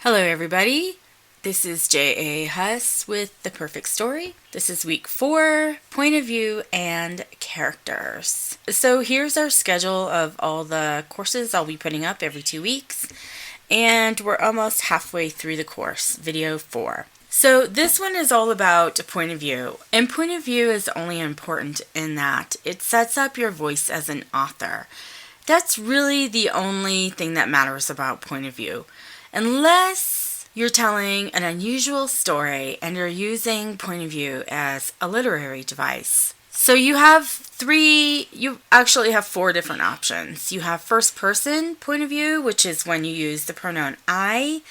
Hello, everybody. This is J.A. Huss with The Perfect Story. This is week 4, point of view and characters. So here's our schedule of all the courses I'll be putting up every 2 weeks. And we're almost halfway through the course, video 4. So this one is all about point of view. And point of view is only important in that it sets up your voice as an author. That's really the only thing that matters about point of view. Unless you're telling an unusual story and you're using point of view as a literary device. So you actually have 4 different options. You have first person point of view, which is when you use the pronoun I,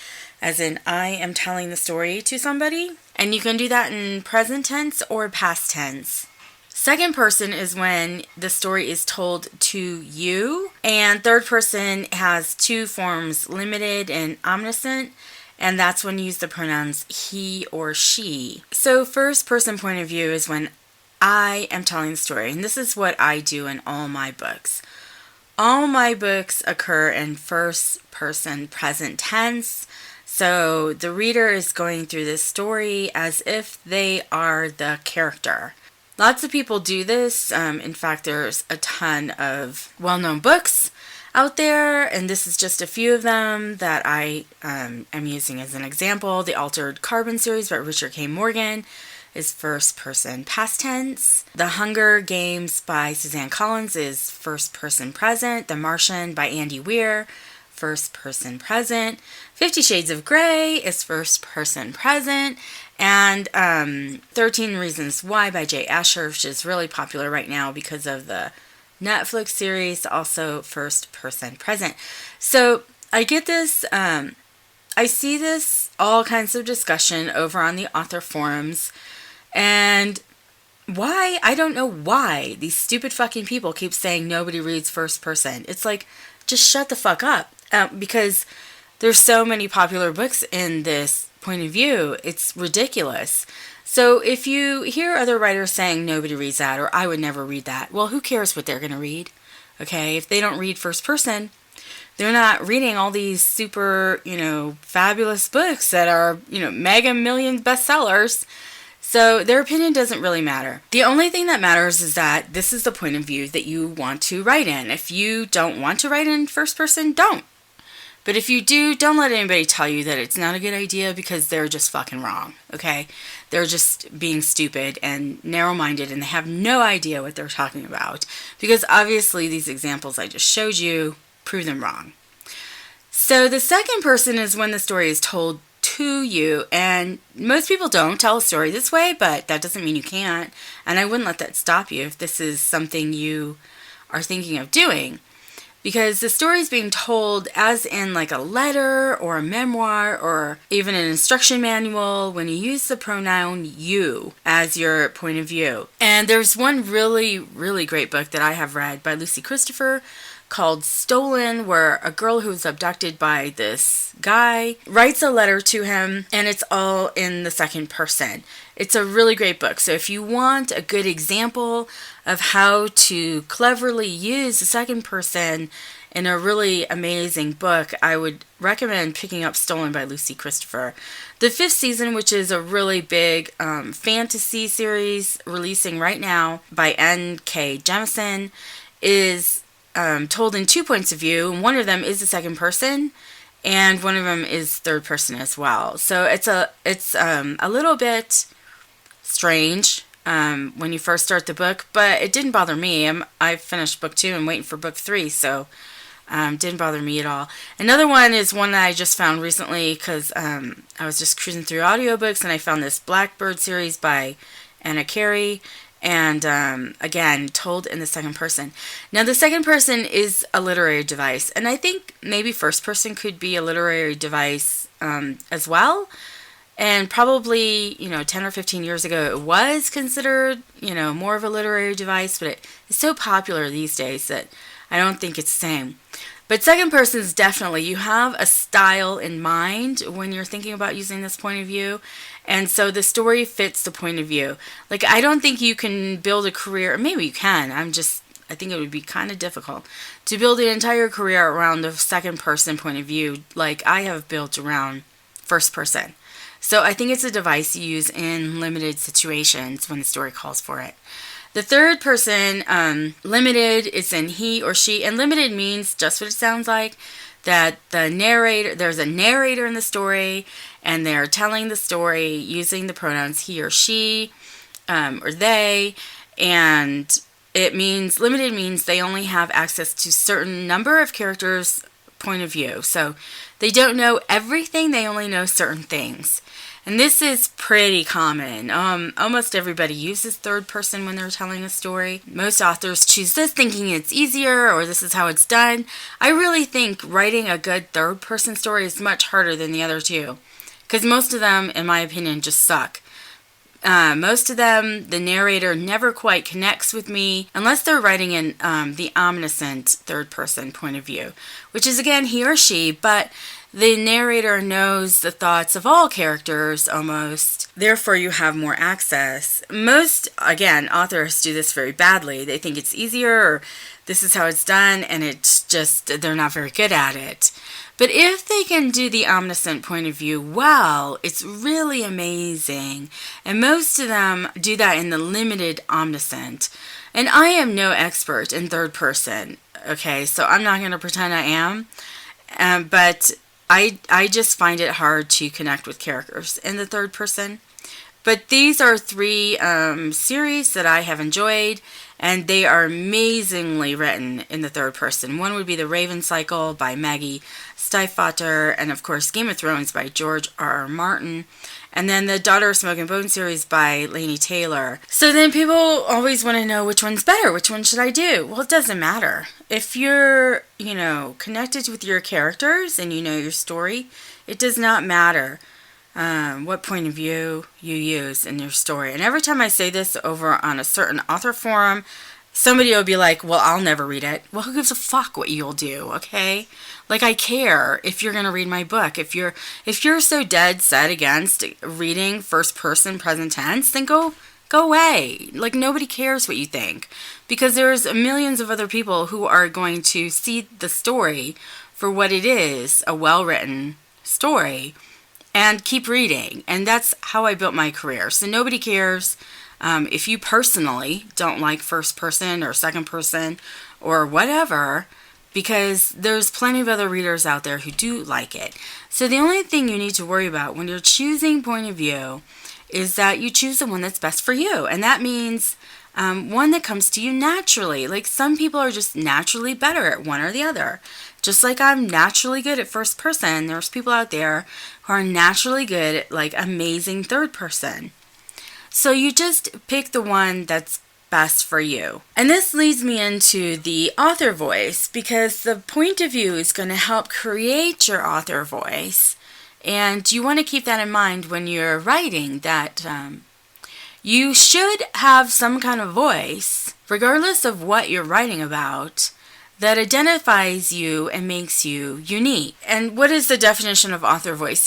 as in I am telling the story to somebody. And you can do that in present tense or past tense. Second person is when the story is told to you, and third person has 2 forms, limited and omniscient, and that's when you use the pronouns he or she. So first person point of view is when I am telling the story, and this is what I do in all my books. All my books occur in first person present tense, so the reader is going through this story as if they are the character. Lots of people do this. In fact, there's a ton of well-known books out there, and this is just a few of them that I am using as an example. The Altered Carbon series by Richard K. Morgan is first person past tense. The Hunger Games by Suzanne Collins is first person present. The Martian by Andy Weir, first person present. 50 Shades of Grey is first person present. And 13 Reasons Why by Jay Asher, which is really popular right now because of the Netflix series, also first person present. So I get this, I see this all kinds of discussion over on the author forums, and why? I don't know why these stupid fucking people keep saying nobody reads first person. It's like, just shut the fuck up, because there's so many popular books in this point of view. It's ridiculous. So if you hear other writers saying nobody reads that, or I would never read that, well, who cares what they're going to read? Okay, if they don't read first person, they're not reading all these super, fabulous books that are, mega million bestsellers. So their opinion doesn't really matter. The only thing that matters is that this is the point of view that you want to write in. If you don't want to write in first person, don't. But if you do, don't let anybody tell you that it's not a good idea, because they're just fucking wrong, okay? They're just being stupid and narrow-minded, and they have no idea what they're talking about, because obviously these examples I just showed you prove them wrong. So the second person is when the story is told to you, and most people don't tell a story this way, but that doesn't mean you can't, and I wouldn't let that stop you if this is something you are thinking of doing. Because the story is being told as in like a letter or a memoir or even an instruction manual when you use the pronoun you as your point of view. And there's one really, really great book that I have read by Lucy Christopher called Stolen, where a girl who was abducted by this guy writes a letter to him, and it's all in the second person. It's a really great book. So if you want a good example of how to cleverly use the second person in a really amazing book, I would recommend picking up Stolen by Lucy Christopher. The 5th season, which is a really big fantasy series releasing right now by N.K. Jemisin, is told in 2 points of view, and one of them is the second person, and one of them is third person as well. So it's a little bit strange when you first start the book, but it didn't bother me. I finished book 2 and waiting for book 3, so didn't bother me at all. Another one is one that I just found recently because I was just cruising through audiobooks, and I found this Blackbird series by Anna Carey. And again, told in the second person. Now, the second person is a literary device, and I think maybe first person could be a literary device as well. And probably, 10 or 15 years ago, it was considered, more of a literary device, but it's so popular these days that I don't think it's the same. But second person is definitely, you have a style in mind when you're thinking about using this point of view. And so the story fits the point of view. Like, I don't think you can build a career, or maybe you can, I think it would be kind of difficult to build an entire career around the second person point of view like I have built around first person. So I think it's a device you use in limited situations when the story calls for it. The third person, limited, is in he or she, and limited means just what it sounds like, that there's a narrator in the story, and they're telling the story using the pronouns he or she, or they, and limited means they only have access to certain number of characters' point of view. So they don't know everything, they only know certain things. And this is pretty common. Almost everybody uses third person when they're telling a story. Most authors choose this thinking it's easier or this is how it's done. I really think writing a good third person story is much harder than the other two, because most of them, in my opinion, just suck. Most of them, the narrator never quite connects with me unless they're writing in the omniscient third person point of view, which is again he or she, but the narrator knows the thoughts of all characters almost. Therefore, you have more access. Most, again, authors do this very badly. They think it's easier or this is how it's done, and it's just, they're not very good at it. But if they can do the omniscient point of view well, it's really amazing. And most of them do that in the limited omniscient. And I am no expert in third person, okay? So I'm not going to pretend I am. But I just find it hard to connect with characters in the third person. But these are three series that I have enjoyed, and they are amazingly written in the third person. One would be The Raven Cycle by Maggie Stiefvater, and of course Game of Thrones by George R.R. Martin, and then the Daughter of Smoke and Bone series by Laini Taylor. So then people always want to know which one's better, which one should I do? Well, it doesn't matter. If you're, connected with your characters and you know your story, it does not matter what point of view you use in your story. And every time I say this over on a certain author forum, somebody will be like, well, I'll never read it. Well, who gives a fuck what you'll do, okay? Like, I care if you're going to read my book. If you're so dead set against reading first person present tense, then go away. Like, nobody cares what you think, because there's millions of other people who are going to see the story for what it is, a well-written story, and keep reading. And that's how I built my career. So nobody cares if you personally don't like first person or second person or whatever, because there's plenty of other readers out there who do like it. So the only thing you need to worry about when you're choosing point of view is that you choose the one that's best for you. And that means one that comes to you naturally. Like, some people are just naturally better at one or the other. Just like I'm naturally good at first person, there's people out there who are naturally good at, like, amazing third person. So you just pick the one that's best for you. And this leads me into the author voice, because the point of view is going to help create your author voice. And you want to keep that in mind when you're writing, that you should have some kind of voice, regardless of what you're writing about, that identifies you and makes you unique. And what is the definition of author voice?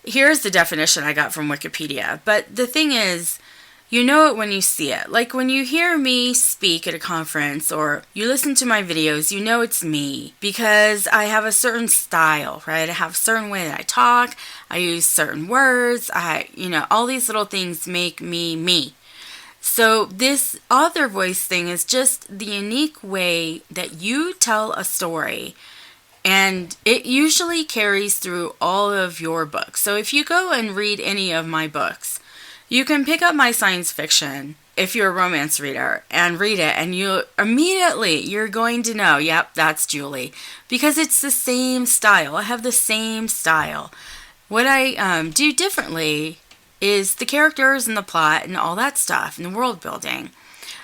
Here's the definition I got from Wikipedia. But the thing is, you know it when you see it. Like, when you hear me speak at a conference or you listen to my videos, you know it's me, because I have a certain style, right? I have a certain way that I talk. I use certain words. All these little things make me me. So this author voice thing is just the unique way that you tell a story. And it usually carries through all of your books. So if you go and read any of my books, you can pick up my science fiction, if you're a romance reader, and read it, and you're going to know, yep, that's Julie, because it's the same style. I have the same style. What I do differently is the characters and the plot and all that stuff, and the world building.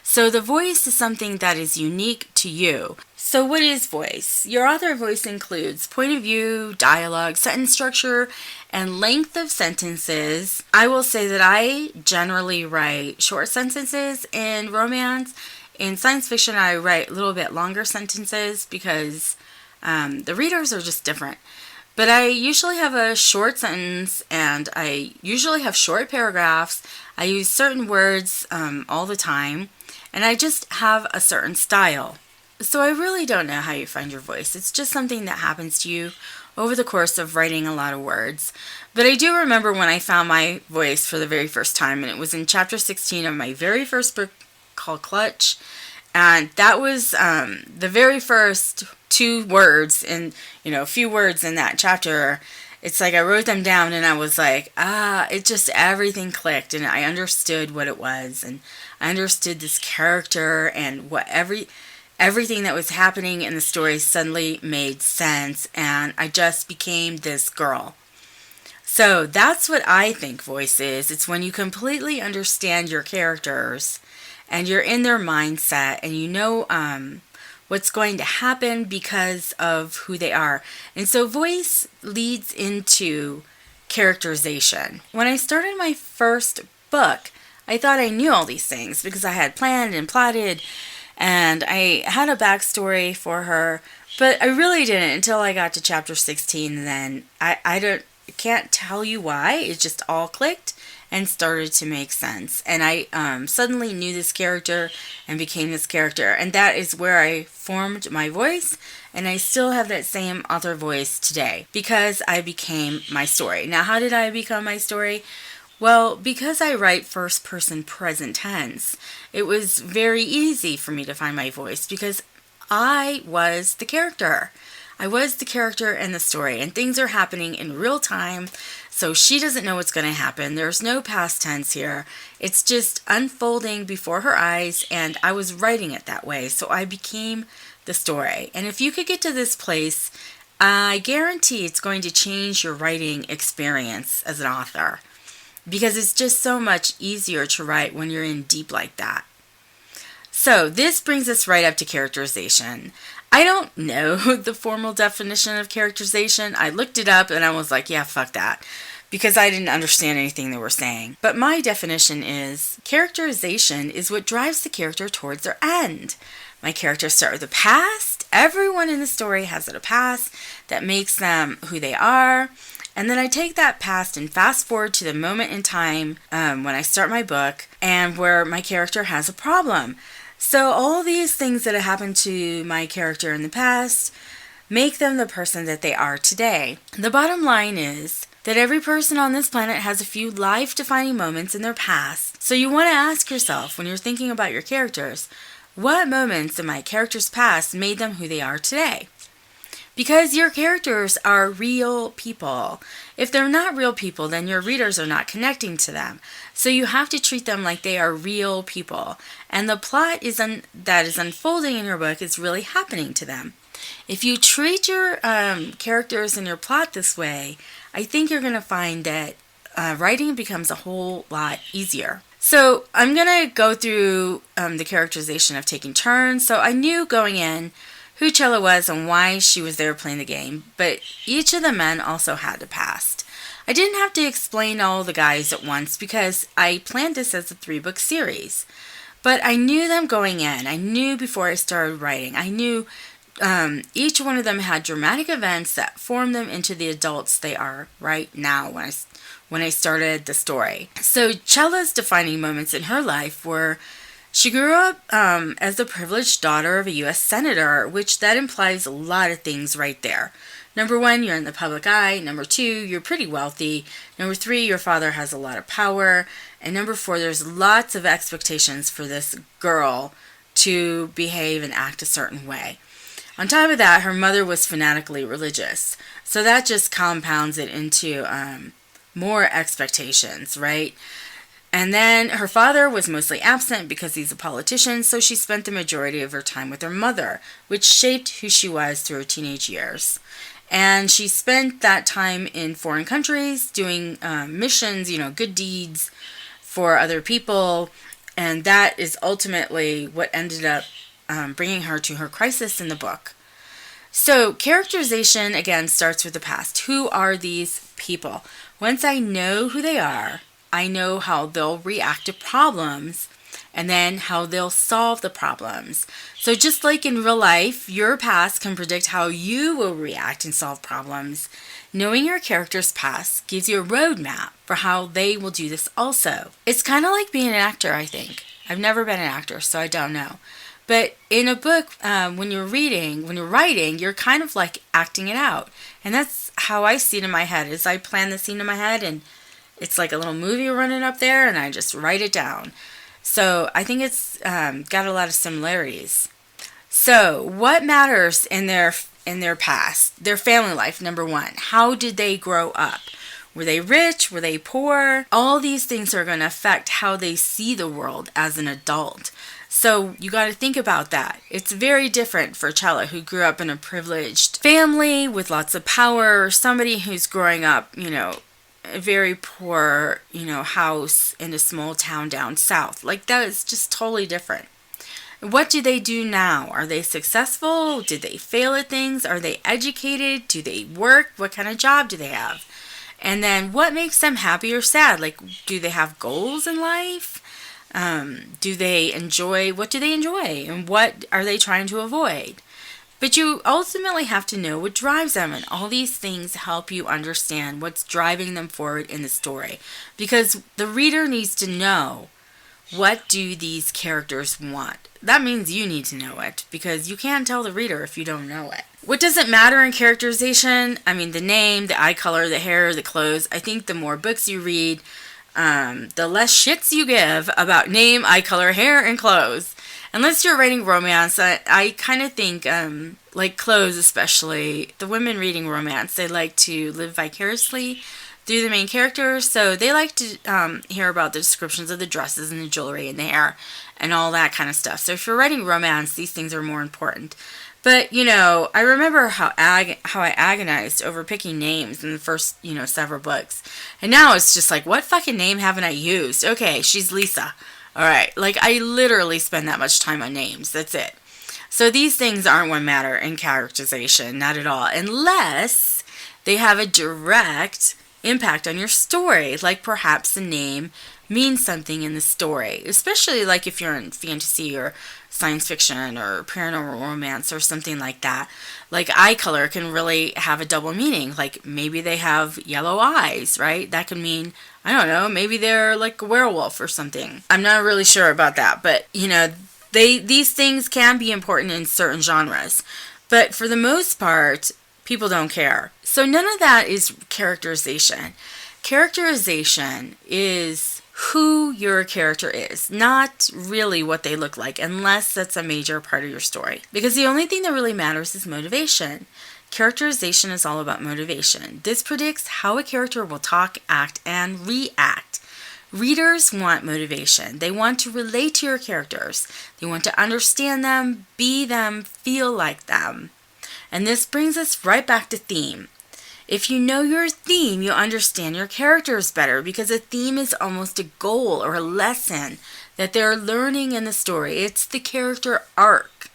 So the voice is something that is unique to you. So what is voice? Your author voice includes point of view, dialogue, sentence structure, and length of sentences. I will say that I generally write short sentences in romance. In science fiction, I write a little bit longer sentences because the readers are just different. But I usually have a short sentence, and I usually have short paragraphs. I use certain words all the time, and I just have a certain style. So I really don't know how you find your voice. It's just something that happens to you over the course of writing a lot of words. But I do remember when I found my voice for the very first time, and it was in chapter 16 of my very first book called Clutch. And that was the very first 2 words in, a few words in that chapter. It's like I wrote them down and I was like, it just, everything clicked and I understood what it was. And I understood this character and what everything that was happening in the story suddenly made sense. And I just became this girl. So that's what I think voice is. It's when you completely understand your characters and you're in their mindset and you know what's going to happen because of who they are. And so voice leads into characterization. When I started my first book, I thought I knew all these things because I had planned and plotted and I had a backstory for her, but I really didn't until I got to chapter 16. And then I can't tell you why, it just all clicked and started to make sense. And I suddenly knew this character and became this character. And that is where I formed my voice. And I still have that same author voice today because I became my story. Now, how did I become my story? Well, because I write first person present tense, it was very easy for me to find my voice because I was the character. I was the character in the story, and things are happening in real time, so she doesn't know what's going to happen. There's no past tense here. It's just unfolding before her eyes, and I was writing it that way, so I became the story. And if you could get to this place, I guarantee it's going to change your writing experience as an author, because it's just so much easier to write when you're in deep like that. So this brings us right up to characterization. I don't know the formal definition of characterization. I looked it up and I was like, yeah, fuck that, because I didn't understand anything they were saying. But my definition is characterization is what drives the character towards their end. My characters start with the past. Everyone in the story has a past that makes them who they are. And then I take that past and fast forward to the moment in time when I start my book and where my character has a problem. So all these things that have happened to my character in the past make them the person that they are today. The bottom line is that every person on this planet has a few life-defining moments in their past. So you want to ask yourself when you're thinking about your characters, what moments in my character's past made them who they are today? Because your characters are real people. If they're not real people, then your readers are not connecting to them. So you have to treat them like they are real people. And the plot that is unfolding in your book is really happening to them. If you treat your characters and your plot this way, I think you're going to find that writing becomes a whole lot easier. So I'm going to go through the characterization of taking turns. So I knew going in who Chella was and why she was there playing the game, but each of the men also had a past. I didn't have to explain all the guys at once because I planned this as a 3-book series, but I knew them going in. I knew before I started writing. I knew each one of them had dramatic events that formed them into the adults they are right now when I started the story. So Chella's defining moments in her life were she grew up as the privileged daughter of a U.S. senator, which that implies a lot of things right there. Number 1, you're in the public eye. Number 2, you're pretty wealthy. Number 3, your father has a lot of power. And number 4, there's lots of expectations for this girl to behave and act a certain way. On top of that, her mother was fanatically religious. So that just compounds it into more expectations, right? And then her father was mostly absent because he's a politician, so she spent the majority of her time with her mother, which shaped who she was through her teenage years. And she spent that time in foreign countries doing missions, good deeds for other people, and that is ultimately what ended up bringing her to her crisis in the book. So characterization, again, starts with the past. Who are these people? Once I know who they are, I know how they'll react to problems and then how they'll solve the problems. So just like in real life, your past can predict how you will react and solve problems. Knowing your character's past gives you a roadmap for how they will do this also. It's kind of like being an actor, I think. I've never been an actor, so I don't know. But in a book, when you're writing, you're kind of like acting it out. And that's how I see it in my head, is I plan the scene in my head, and it's like a little movie running up there, and I just write it down. So I think it's got a lot of similarities. So what matters in their past? Their family life, number one. How did they grow up? Were they rich? Were they poor? All these things are going to affect how they see the world as an adult. So you got to think about that. It's very different for Chella, who grew up in a privileged family with lots of power, or somebody who's growing up, a very poor, house in a small town down south. Like, that is just totally different. What do they do now? Are they successful? Did they fail at things? Are they educated? Do they work? What kind of job do they have? And then what makes them happy or sad? Like, do they have goals in life? What do they enjoy? And what are they trying to avoid? But you ultimately have to know what drives them, and all these things help you understand what's driving them forward in the story. Because the reader needs to know, what do these characters want? That means you need to know it, because you can't tell the reader if you don't know it. What doesn't matter in characterization? I mean, the name, the eye color, the hair, the clothes. I think the more books you read, the less shits you give about name, eye color, hair, and clothes. Unless you're writing romance, I kind of think, like clothes especially, the women reading romance, they like to live vicariously through the main characters, so they like to hear about the descriptions of the dresses and the jewelry and the hair and all that kind of stuff. So if you're writing romance, these things are more important. But, I remember how I agonized over picking names in the first, several books. And now it's just like, what fucking name haven't I used? Okay, she's Lisa. All right, like, I literally spend that much time on names. That's it. So these things aren't what matter in characterization, not at all, unless they have a direct impact on your story, like perhaps the name means something in the story, especially like if you're in fantasy or science fiction or paranormal romance or something like that. Like, eye color can really have a double meaning. Like, maybe they have yellow eyes, right? That could mean, I don't know, maybe they're like a werewolf or something. I'm not really sure about that, but these things can be important in certain genres. But for the most part, people don't care. So none of that is characterization. Characterization is who your character is, not really what they look like, unless that's a major part of your story. Because the only thing that really matters is motivation. Characterization is all about motivation. This predicts how a character will talk, act, and react. Readers want motivation. They want to relate to your characters. They want to understand them, be them, feel like them. And this brings us right back to theme. If you know your theme, you'll understand your characters better, because a theme is almost a goal or a lesson that they're learning in the story. It's the character arc.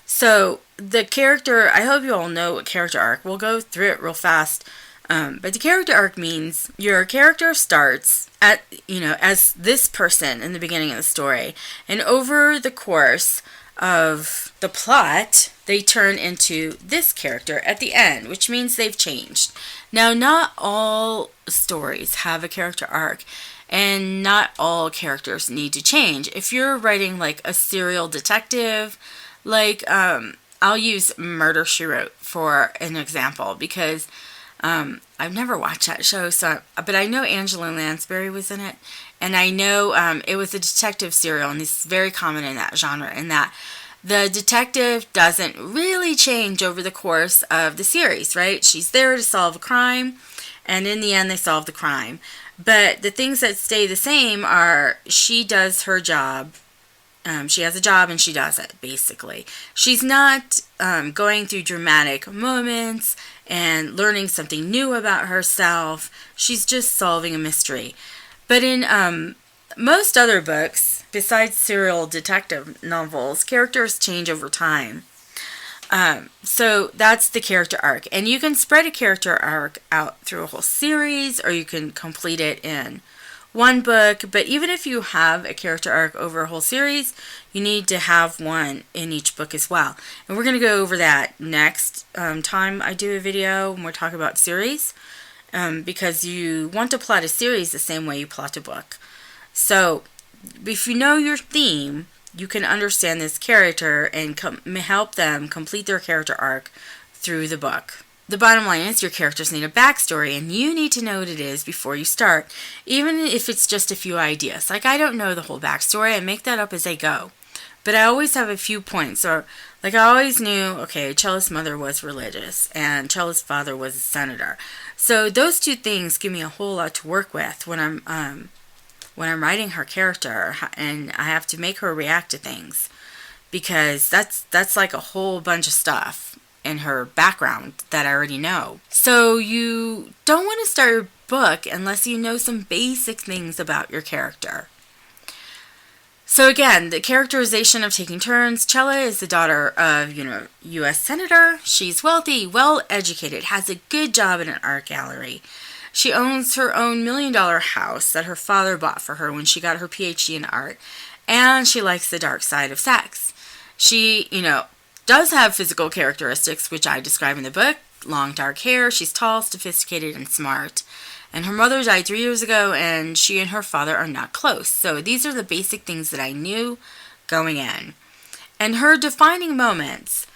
So the character, I hope you all know what character arc. We'll go through it real fast. But the character arc means your character starts at, as this person in the beginning of the story. And over the course of the plot, they turn into this character at the end, which means they've changed. Now, not all stories have a character arc, and not all characters need to change. If you're writing like a serial detective, like I'll use Murder, She Wrote for an example, because I've never watched that show, but I know Angela Lansbury was in it, and I know it was a detective serial, and this is very common in that genre, in that the detective doesn't really change over the course of the series, right? She's there to solve a crime, and in the end they solve the crime. But the things that stay the same are, she does her job. She has a job and she does it, basically. She's not going through dramatic moments and learning something new about herself. She's just solving a mystery. But in most other books, besides serial detective novels, characters change over time. So that's the character arc. And you can spread a character arc out through a whole series, or you can complete it in one book. But even if you have a character arc over a whole series, you need to have one in each book as well. And we're going to go over that next time I do a video when we're talking about series, because you want to plot a series the same way you plot a book. So if you know your theme, you can understand this character and help them complete their character arc through the book. The bottom line is your characters need a backstory, and you need to know what it is before you start, even if it's just a few ideas. Like, I don't know the whole backstory. I make that up as I go. But I always have a few points. Or, like, I always knew, okay, Chella's mother was religious, and Chella's father was a senator. So those two things give me a whole lot to work with when I'm writing her character, and I have to make her react to things, because that's like a whole bunch of stuff in her background that I already know. So you don't want to start your book unless you know some basic things about your character. So again, the characterization of taking turns. Chella is the daughter of, U.S. Senator. She's wealthy, well-educated, has a good job in an art gallery. She owns her own $1 million house that her father bought for her when she got her PhD in art. And she likes the dark side of sex. She, does have physical characteristics, which I describe in the book. Long dark hair, she's tall, sophisticated, and smart. And her mother died 3 years ago, and she and her father are not close. So these are the basic things that I knew going in. And her defining moments.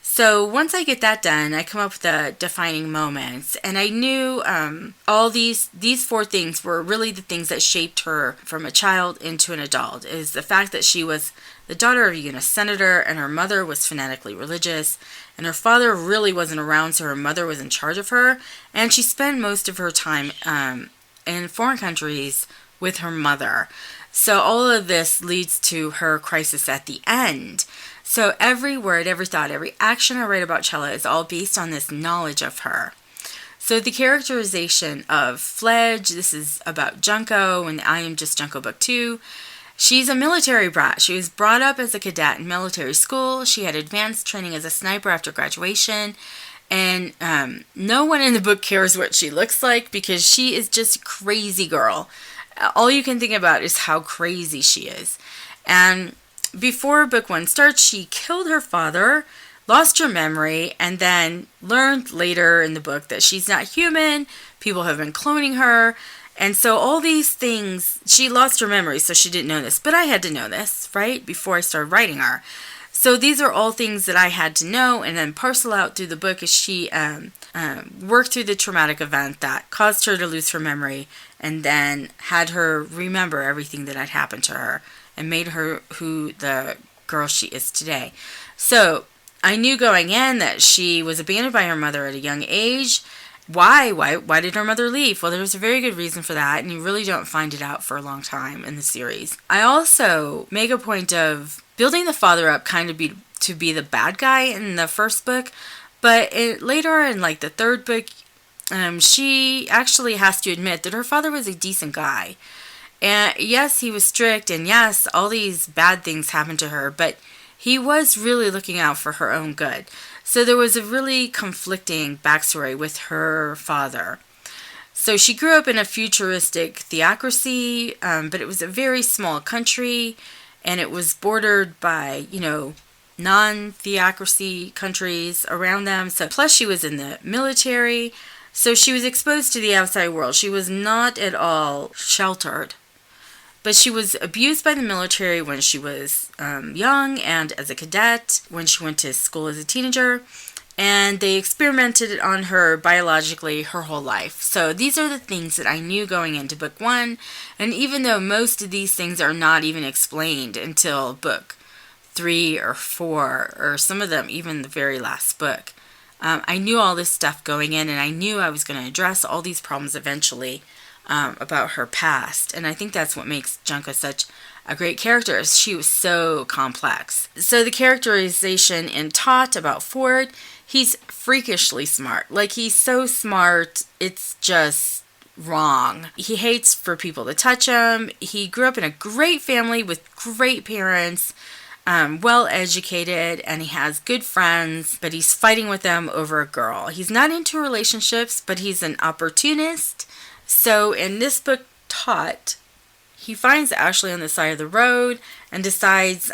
So once I get that done, I come up with the defining moments. And I knew all these 4 things were really the things that shaped her from a child into an adult. Is the fact that she was the daughter of a U.S. senator, and her mother was fanatically religious, and her father really wasn't around, so her mother was in charge of her, and she spent most of her time in foreign countries with her mother. So all of this leads to her crisis at the end. So every word, every thought, every action I write about Chella is all based on this knowledge of her. So the characterization of FLEDGE, this is about Junco, and I Am Just Junco Book 2. She's a military brat. She was brought up as a cadet in military school. She had advanced training as a sniper after graduation. And no one in the book cares what she looks like, because she is just a crazy girl. All you can think about is how crazy she is. And before book 1 starts, she killed her father, lost her memory, and then learned later in the book that she's not human. People have been cloning her. And so all these things, she lost her memory, so she didn't know this. But I had to know this, right, before I started writing her. So these are all things that I had to know and then parcel out through the book as she worked through the traumatic event that caused her to lose her memory, and then had her remember everything that had happened to her and made her who the girl she is today. So I knew going in that she was abandoned by her mother at a young age. Why did her mother leave? Well, there's a very good reason for that, and you really don't find it out for a long time in the series. I also make a point of building the father up kind of to be the bad guy in the first book, but later in like the third book, she actually has to admit that her father was a decent guy. And yes, he was strict, and yes, all these bad things happened to her, but he was really looking out for her own good. So there was a really conflicting backstory with her father. So she grew up in a futuristic theocracy, but it was a very small country, and it was bordered by, non-theocracy countries around them. So plus she was in the military, so she was exposed to the outside world. She was not at all sheltered. But she was abused by the military when she was young, and as a cadet when she went to school as a teenager. And they experimented on her biologically her whole life. So these are the things that I knew going into book 1. And even though most of these things are not even explained until book 3 or 4, or some of them even the very last book, I knew all this stuff going in, and I knew I was going to address all these problems eventually. About her past, and I think that's what makes Junco such a great character, is she was so complex. So the characterization in TAUT about Ford, he's freakishly smart. Like, he's so smart, it's just wrong. He hates for people to touch him. He grew up in a great family with great parents, well educated, and he has good friends, but he's fighting with them over a girl. He's not into relationships, but he's an opportunist. So in this book, TAUT, he finds Ashley on the side of the road and decides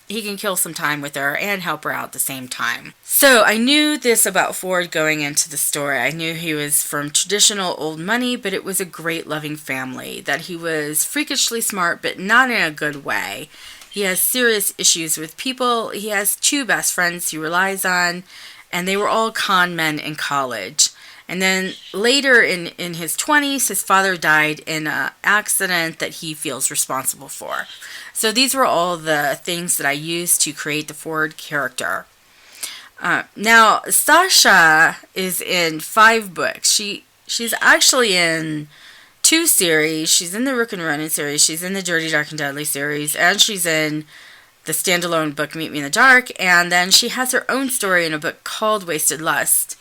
he can kill some time with her and help her out at the same time. So I knew this about Ford going into the story. I knew he was from traditional old money, but it was a great loving family. That he was freakishly smart, but not in a good way. He has serious issues with people. He has 2 best friends he relies on, and they were all con men in college. And then later in his 20s, his father died in an accident that he feels responsible for. So these were all the things that I used to create the Ford character. Now, Sasha is in 5 books. She's actually in 2 series. She's in the Rook and Ronin series. She's in the Dirty, Dark, and Deadly series. And she's in the standalone book Meet Me in the Dark. And then she has her own story in a book called Wasted Lust.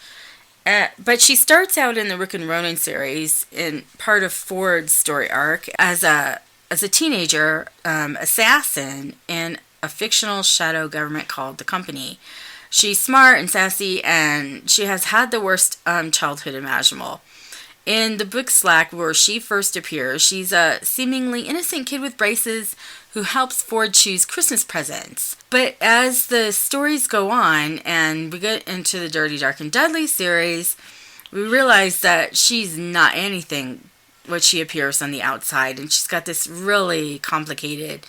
But she starts out in the Rook and Ronin series in part of Ford's story arc as a teenager assassin in a fictional shadow government called the Company. She's smart and sassy, and she has had the worst childhood imaginable. In the book Slack, where she first appears, she's a seemingly innocent kid with braces who helps Ford choose Christmas presents. But as the stories go on, and we get into the Dirty, Dark, and Deadly series, we realize that she's not anything what she appears on the outside, and she's got this really complicated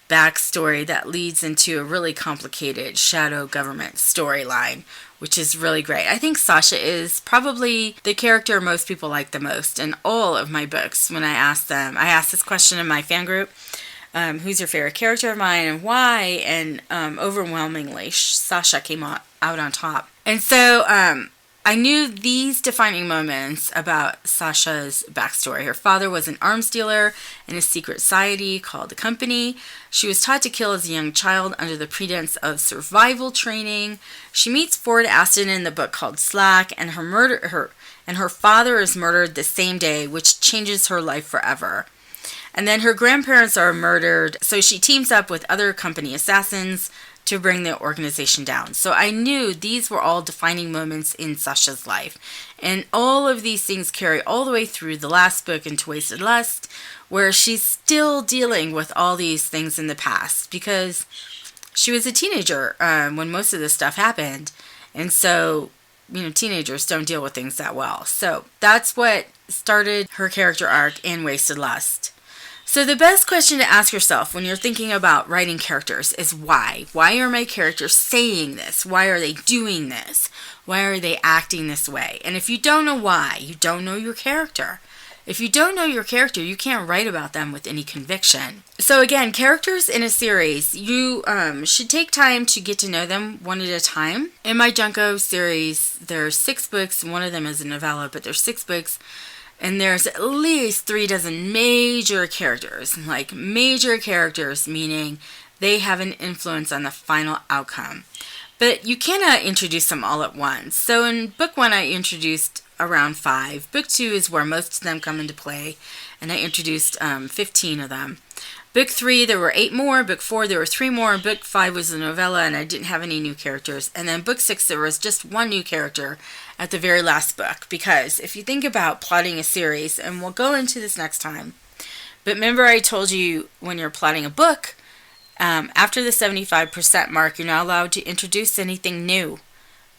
backstory that leads into a really complicated shadow government storyline, which is really great. I think Sasha is probably the character most people like the most in all of my books. When I asked this question in my fan group, who's your favorite character of mine and why? And overwhelmingly, Sasha came out on top. And so I knew these defining moments about Sasha's backstory. Her father was an arms dealer in a secret society called the Company. She was taught to kill as a young child under the pretense of survival training. She meets Ford Aston in the book called Slack, and her father is murdered the same day, which changes her life forever. And then her grandparents are murdered, so she teams up with other Company assassins to bring the organization down. So I knew these were all defining moments in Sasha's life. And all of these things carry all the way through the last book into Wasted Lust, where she's still dealing with all these things in the past because she was a teenager when most of this stuff happened. And so, teenagers don't deal with things that well. So that's what started her character arc in Wasted Lust. So the best question to ask yourself when you're thinking about writing characters is why? Why are my characters saying this? Why are they doing this? Why are they acting this way? And if you don't know why, you don't know your character. If you don't know your character, you can't write about them with any conviction. So again, characters in a series, you should take time to get to know them one at a time. In my JUNCO'S series, there's 6 books, and one of them is a novella, but there's 6 books. And there's at least 3 dozen major characters, like major characters, meaning they have an influence on the final outcome. But you cannot introduce them all at once. So in book 1, I introduced around 5. Book 2 is where most of them come into play, and I introduced 15 of them. Book 3, there were 8 more. Book 4, there were 3 more. Book 5 was a novella, and I didn't have any new characters. And then book 6, there was just 1 new character at the very last book. Because if you think about plotting a series, and we'll go into this next time, but remember I told you when you're plotting a book, after the 75% mark, you're not allowed to introduce anything new,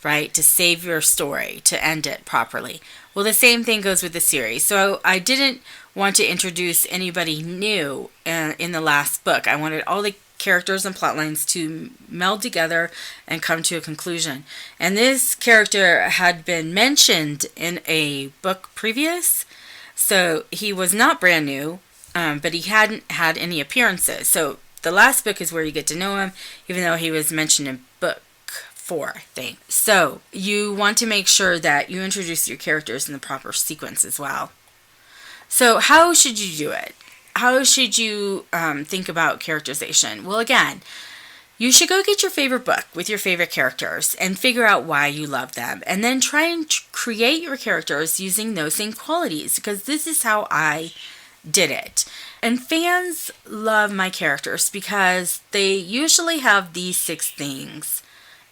right? To save your story, to end it properly. Well, the same thing goes with the series. So I didn't want to introduce anybody new in the last book. I wanted all the characters and plot lines to meld together and come to a conclusion. And this character had been mentioned in a book previous, so he was not brand new, but he hadn't had any appearances. So the last book is where you get to know him, even though he was mentioned in book 4, I think. So you want to make sure that you introduce your characters in the proper sequence as well. So how should you do it? How should you think about characterization? Well, again, you should go get your favorite book with your favorite characters and figure out why you love them. And then try and create your characters using those same qualities, because this is how I did it. And fans love my characters because they usually have these 6 things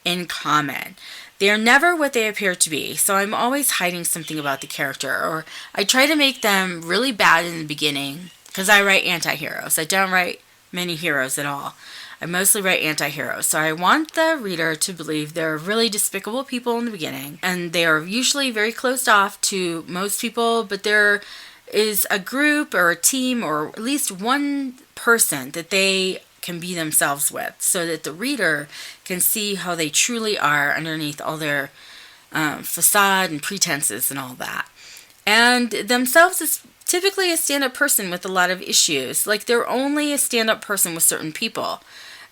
in common. They are never what they appear to be, so I'm always hiding something about the character, or I try to make them really bad in the beginning, because I write anti-heroes. I don't write many heroes at all. I mostly write anti-heroes, so I want the reader to believe they're really despicable people in the beginning, and they are usually very closed off to most people, but there is a group or a team or at least one person that they can be themselves with, so that the reader can see how they truly are underneath all their facade and pretenses and all that. And themselves is typically a stand-up person with a lot of issues. Like, they're only a stand-up person with certain people.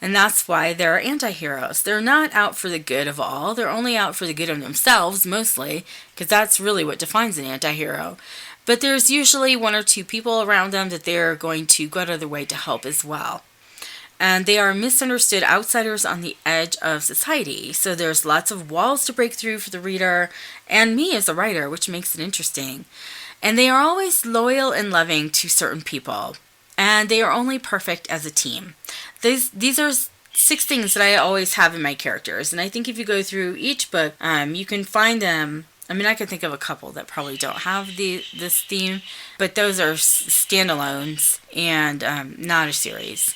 And that's why they're anti-heroes. They're not out for the good of all. They're only out for the good of themselves, mostly, because that's really what defines an anti-hero. But there's usually one or two people around them that they're going to go out of their way to help as well. And they are misunderstood outsiders on the edge of society. So there's lots of walls to break through for the reader and me as a writer, which makes it interesting. And they are always loyal and loving to certain people. And they are only perfect as a team. These are 6 things that I always have in my characters. And I think if you go through each book, you can find them. I mean, I can think of a couple that probably don't have this theme. But those are standalones and not a series.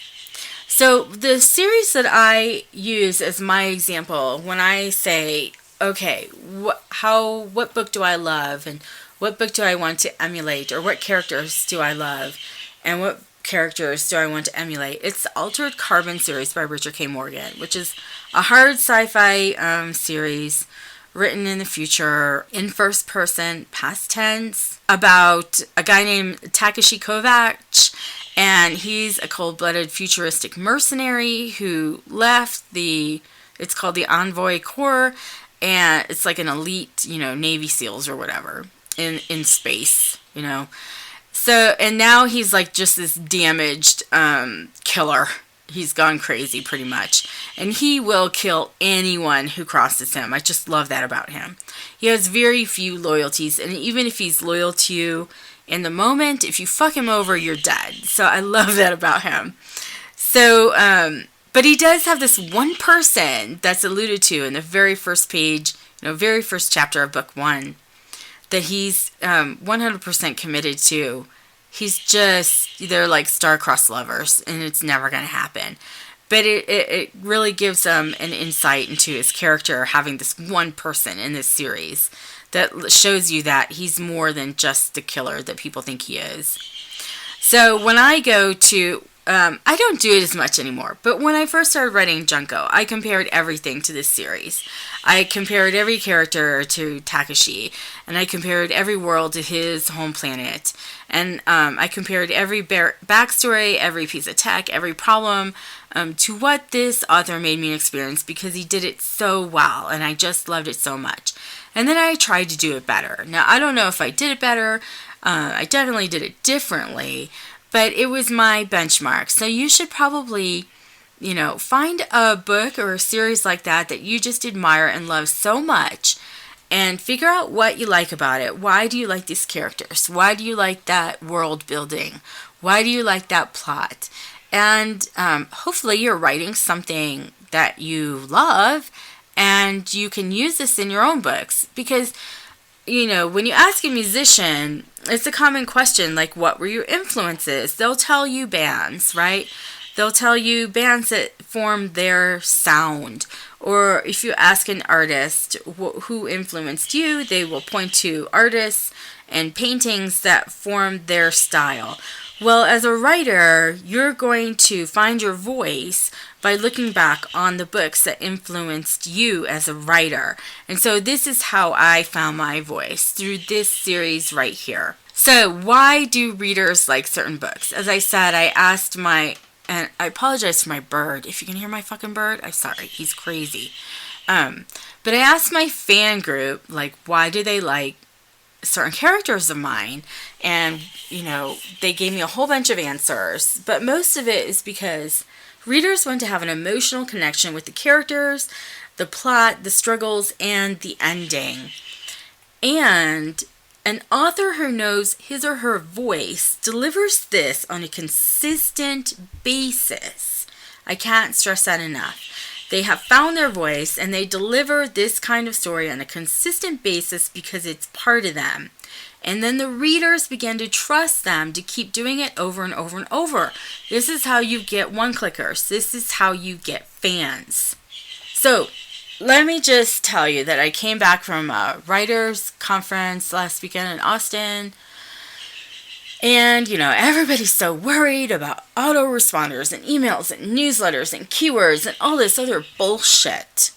So the series that I use as my example when I say, okay, what book do I love? And what book do I want to emulate? Or what characters do I love? And what characters do I want to emulate? It's the Altered Carbon series by Richard K. Morgan, which is a hard sci-fi series written in the future in first person, past tense, about a guy named Takeshi Kovacs, and he's a cold-blooded futuristic mercenary who left it's called the Envoy Corps, and it's like an elite, Navy SEALs or whatever in space, So, and now he's like just this damaged killer. He's gone crazy pretty much. And he will kill anyone who crosses him. I just love that about him. He has very few loyalties. And even if he's loyal to you in the moment, if you fuck him over, you're dead. So I love that about him. So, but he does have this one person that's alluded to in the very first page, very first chapter of book 1, that he's 100% committed to. They're like star-crossed lovers, and it's never going to happen. But it really gives them an insight into his character, having this one person in this series that shows you that he's more than just the killer that people think he is. So when I go to, I don't do it as much anymore, but when I first started writing Junko, I compared everything to this series. I compared every character to Takeshi, and I compared every world to his home planet, and I compared every backstory, every piece of tech, every problem to what this author made me experience, because he did it so well, and I just loved it so much. And then I tried to do it better. Now, I don't know if I did it better. I definitely did it differently, but it was my benchmark. So you should probably, find a book or a series like that you just admire and love so much, and figure out what you like about it. Why do you like these characters? Why do you like that world building? Why do you like that plot? And hopefully you're writing something that you love, and you can use this in your own books. Because, when you ask a musician, it's a common question, like, what were your influences? They'll tell you bands, right? They'll tell you bands that formed their sound. Or if you ask an artist who influenced you, they will point to artists and paintings that formed their style. Well, as a writer, you're going to find your voice by looking back on the books that influenced you as a writer. And so this is how I found my voice, through this series right here. So why do readers like certain books? As I said, I asked and I apologize for my bird. If you can hear my fucking bird, I'm sorry. He's crazy. But I asked my fan group, why do they like certain characters of mine? And, they gave me a whole bunch of answers. But most of it is because readers want to have an emotional connection with the characters, the plot, the struggles, and the ending. And an author who knows his or her voice delivers this on a consistent basis. I can't stress that enough. They have found their voice, and they deliver this kind of story on a consistent basis because it's part of them. And then the readers begin to trust them to keep doing it over and over and over. This is how you get one-clickers. This is how you get fans. So, let me just tell you that I came back from a writers' conference last weekend in Austin. And, everybody's so worried about autoresponders and emails and newsletters and keywords and all this other bullshit.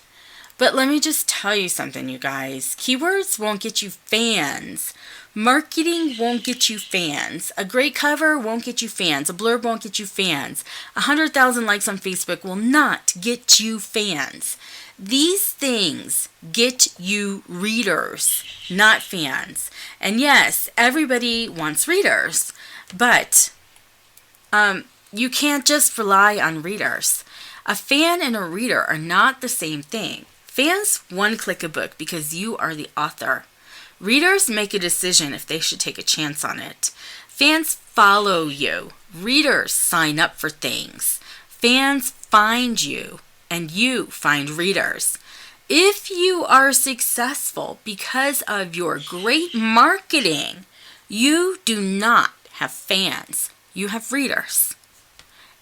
But let me just tell you something, you guys. Keywords won't get you fans. Marketing won't get you fans. A great cover won't get you fans. A blurb won't get you fans. 100,000 likes on Facebook will not get you fans. These things get you readers, not fans. And yes, everybody wants readers, but you can't just rely on readers. A fan and a reader are not the same thing. Fans one-click a book because you are the author. Readers make a decision if they should take a chance on it. Fans follow you. Readers sign up for things. Fans find you, and you find readers. If you are successful because of your great marketing, you do not have fans. You have readers.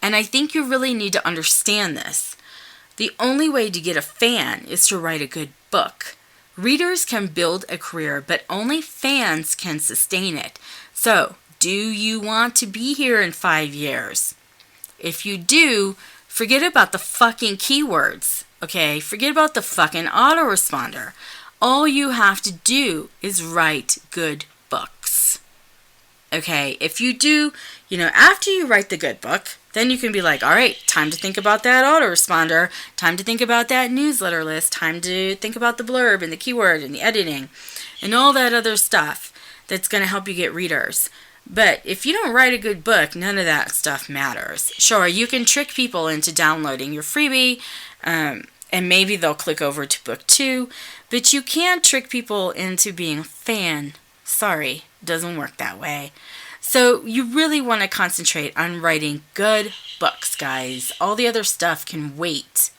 And I think you really need to understand this. The only way to get a fan is to write a good book. Readers can build a career, but only fans can sustain it. So, do you want to be here in 5 years? If you do, forget about the fucking keywords, okay? Forget about the fucking autoresponder. All you have to do is write good books. Okay, if you do, after you write the good book, then you can be like, all right, time to think about that autoresponder, time to think about that newsletter list, time to think about the blurb and the keyword and the editing and all that other stuff that's going to help you get readers. But if you don't write a good book, none of that stuff matters. Sure, you can trick people into downloading your freebie, and maybe they'll click over to book 2, but you can't trick people into being a fan. Sorry, doesn't work that way. So you really want to concentrate on writing good books, guys. All the other stuff can wait.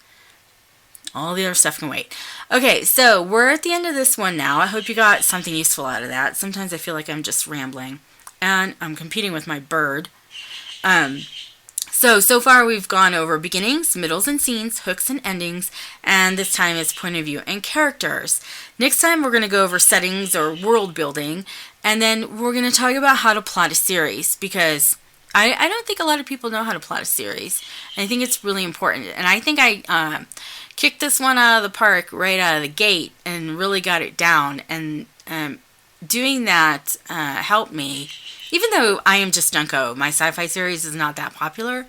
Okay, so we're at the end of this one now. I hope you got something useful out of that. Sometimes I feel like I'm just rambling. And I'm competing with my bird. So far we've gone over beginnings, middles and scenes, hooks and endings, and this time is point of view and characters. Next time we're going to go over settings or world building, and then we're going to talk about how to plot a series, because I don't think a lot of people know how to plot a series. And I think it's really important. And I think I kicked this one out of the park right out of the gate and really got it down. And doing that helped me. Even though I am just Junko, my sci-fi series is not that popular.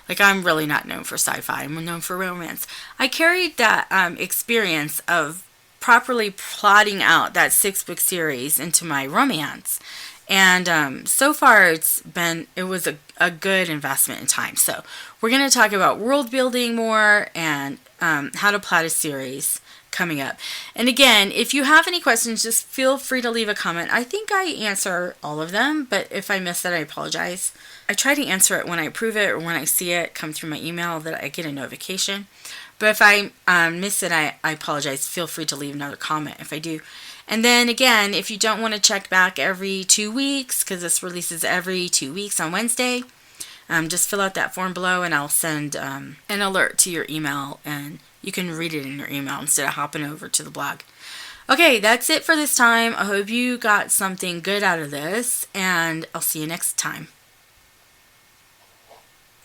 Like, I'm really not known for sci-fi. I'm known for romance. I carried that experience of properly plotting out that 6-book series into my romance. And so far, it was a good investment in time. So we're going to talk about world building more and how to plot a series coming up. And again, if you have any questions, just feel free to leave a comment. I think I answer all of them, but if I miss it, I apologize. I try to answer it when I approve it or when I see it come through my email that I get a notification. But if I miss it, I apologize. Feel free to leave another comment if I do. And then again, if you don't want to check back every 2 weeks, because this releases every 2 weeks on Wednesday, just fill out that form below and I'll send an alert to your email, and you can read it in your email instead of hopping over to the blog. Okay, that's it for this time. I hope you got something good out of this, and I'll see you next time.